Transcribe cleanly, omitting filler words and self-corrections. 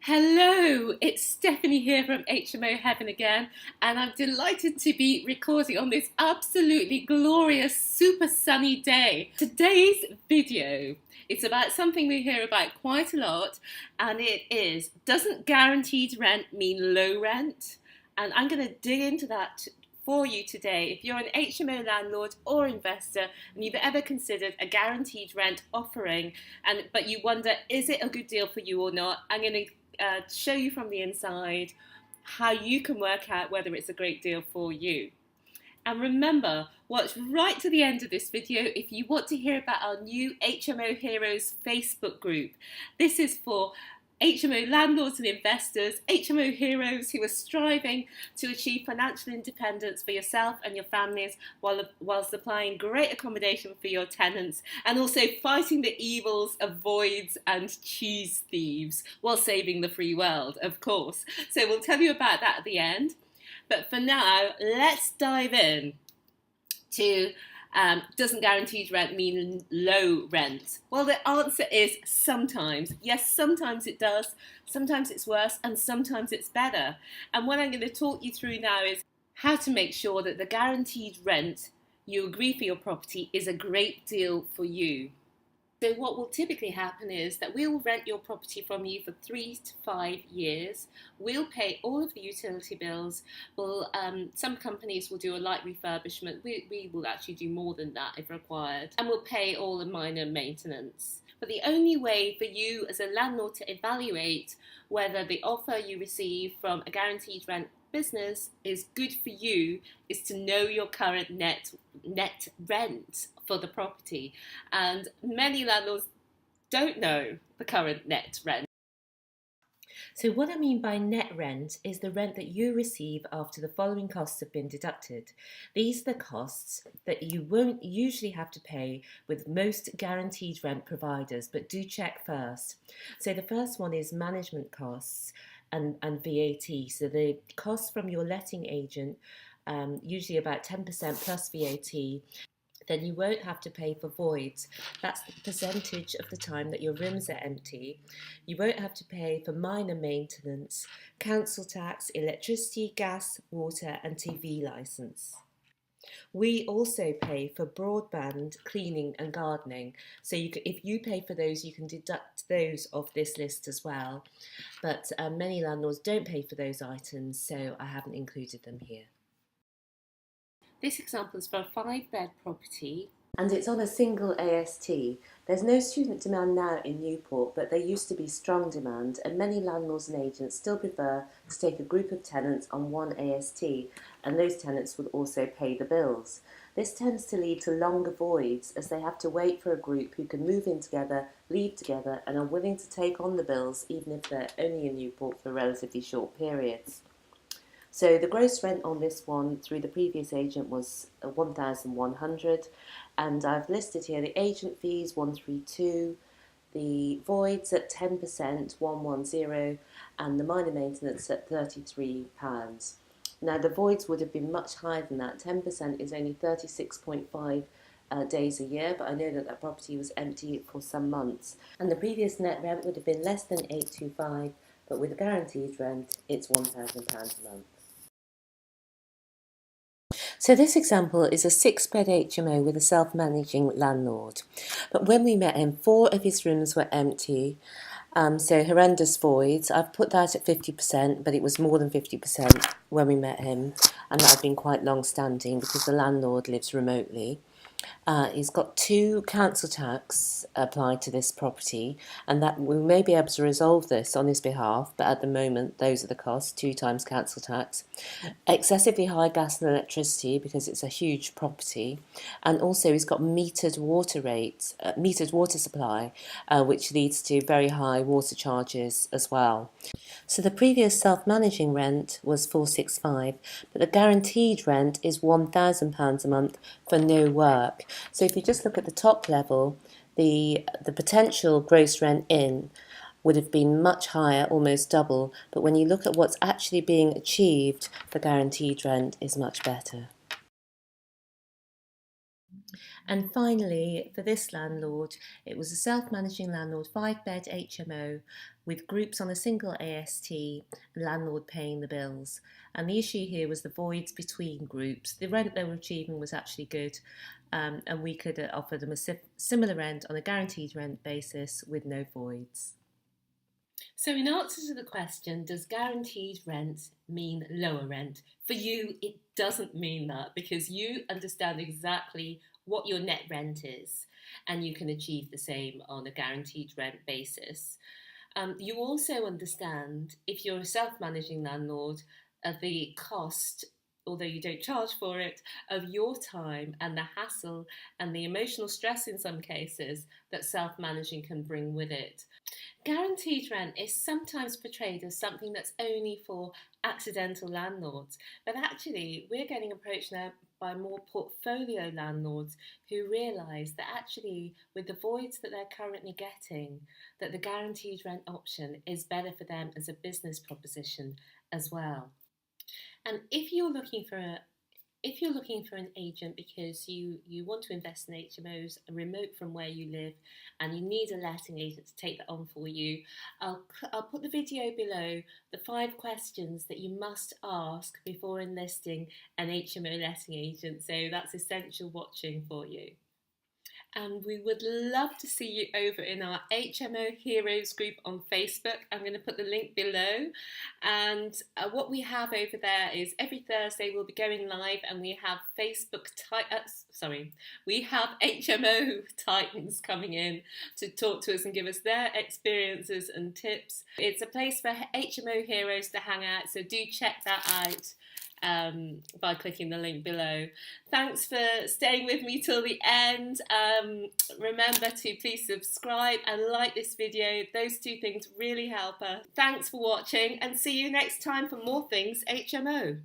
Hello, it's Stephanie here from HMO Heaven again, and I'm delighted to be recording on this absolutely glorious, super sunny day. Today's video is about something we hear about quite a lot, and it is, doesn't guaranteed rent mean low rent? And I'm going to dig into that for you today. If you're an HMO landlord or investor and you've ever considered a guaranteed rent offering, but you wonder, is it a good deal for you or not? I'm going to show you from the inside how you can work out whether it's a great deal for you. And remember, watch right to the end of this video if you want to hear about our new HMO Heroes Facebook group. This is for HMO landlords and investors, HMO heroes who are striving to achieve financial independence for yourself and your families while supplying great accommodation for your tenants, and also fighting the evils of voids and cheese thieves while saving the free world, of course. So we'll tell you about that at the end. But for now, let's dive in to doesn't guaranteed rent mean low rent? Well, the answer is sometimes. Yes, sometimes it does, sometimes it's worse, and sometimes it's better. And what I'm going to talk you through now is how to make sure that the guaranteed rent you agree for your property is a great deal for you. So what will typically happen is that we'll rent your property from you for 3 to 5 years. We'll pay all of the utility bills. Some companies will do a light refurbishment. We will actually do more than that if required. And we'll pay all the minor maintenance. But the only way for you as a landlord to evaluate whether the offer you receive from a guaranteed rent business is good for you is to know your current net rent for the property, and many landlords don't know the current net rent. So what I mean by net rent is the rent that you receive after the following costs have been deducted. These are the costs that you won't usually have to pay with most guaranteed rent providers, but do check first. So the first one is management costs and VAT. So the costs from your letting agent, usually about 10% plus VAT. Then you won't have to pay for voids. That's the percentage of the time that your rooms are empty. You won't have to pay for minor maintenance, council tax, electricity, gas, water and TV licence. We also pay for broadband, cleaning and gardening. So if you pay for those, you can deduct those off this list as well. But many landlords don't pay for those items, so I haven't included them here. This example is for a 5-bed property. And it's on a single AST. There's no student demand now in Newport, but there used to be strong demand, and many landlords and agents still prefer to take a group of tenants on one AST, and those tenants would also pay the bills. This tends to lead to longer voids, as they have to wait for a group who can move in together, leave together, and are willing to take on the bills even if they're only in Newport for relatively short periods. So the gross rent on this one through the previous agent was 1,100, and I've listed here the agent fees 132, the voids at 10% 110, and the minor maintenance at £33. Now the voids would have been much higher than that. 10% is only 36.5 days a year, but I know that property was empty for some months, and the previous net rent would have been less than 825, but with a guaranteed rent it's £1,000 a month. So this example is a 6-bed HMO with a self-managing landlord. But when we met him, 4 of his rooms were empty, so horrendous voids. I've put that at 50%, but it was more than 50% when we met him, and that had been quite long-standing because the landlord lives remotely. He's got 2 council tax applied to this property, and that we may be able to resolve this on his behalf, but at the moment those are the costs, 2 times council tax. Excessively high gas and electricity because it's a huge property, and also he's got metered water rates, metered water supply, which leads to very high water charges as well. So the previous self-managing rent was £465, but the guaranteed rent is £1,000 a month for no work. So if you just look at the top level, the potential gross rent in would have been much higher, almost double, but when you look at what's actually being achieved, the guaranteed rent is much better. And finally, for this landlord, it was a self-managing landlord, 5-bed HMO with groups on a single AST, landlord paying the bills. And the issue here was the voids between groups. The rent they were achieving was actually good, and we could offer them a similar rent on a guaranteed rent basis with no voids. So, in answer to the question, does guaranteed rent mean lower rent? For you, it doesn't mean that, because you understand exactly what your net rent is and you can achieve the same on a guaranteed rent basis. You also understand, if you're a self managing landlord, the cost, although you don't charge for it, of your time and the hassle and the emotional stress in some cases that self managing can bring with it. Guaranteed rent is sometimes portrayed as something that's only for accidental landlords, but actually, we're getting approached now by more portfolio landlords who realise that actually, with the voids that they're currently getting, that the guaranteed rent option is better for them as a business proposition as well. And if you're looking for an agent because you want to invest in HMOs remote from where you live and you need a letting agent to take that on for you, I'll put the video below, the 5 questions that you must ask before enlisting an HMO letting agent. So that's essential watching for you. And we would love to see you over in our HMO Heroes group on Facebook. I'm going to put the link below. And what we have over there is every Thursday we'll be going live, and we have we have HMO Titans coming in to talk to us and give us their experiences and tips. It's a place for HMO Heroes to hang out, so do check that out. By clicking the link below. Thanks for staying with me till the end. Remember to please subscribe and like this video. Those 2 things really help us. Thanks for watching, and see you next time for more things HMO.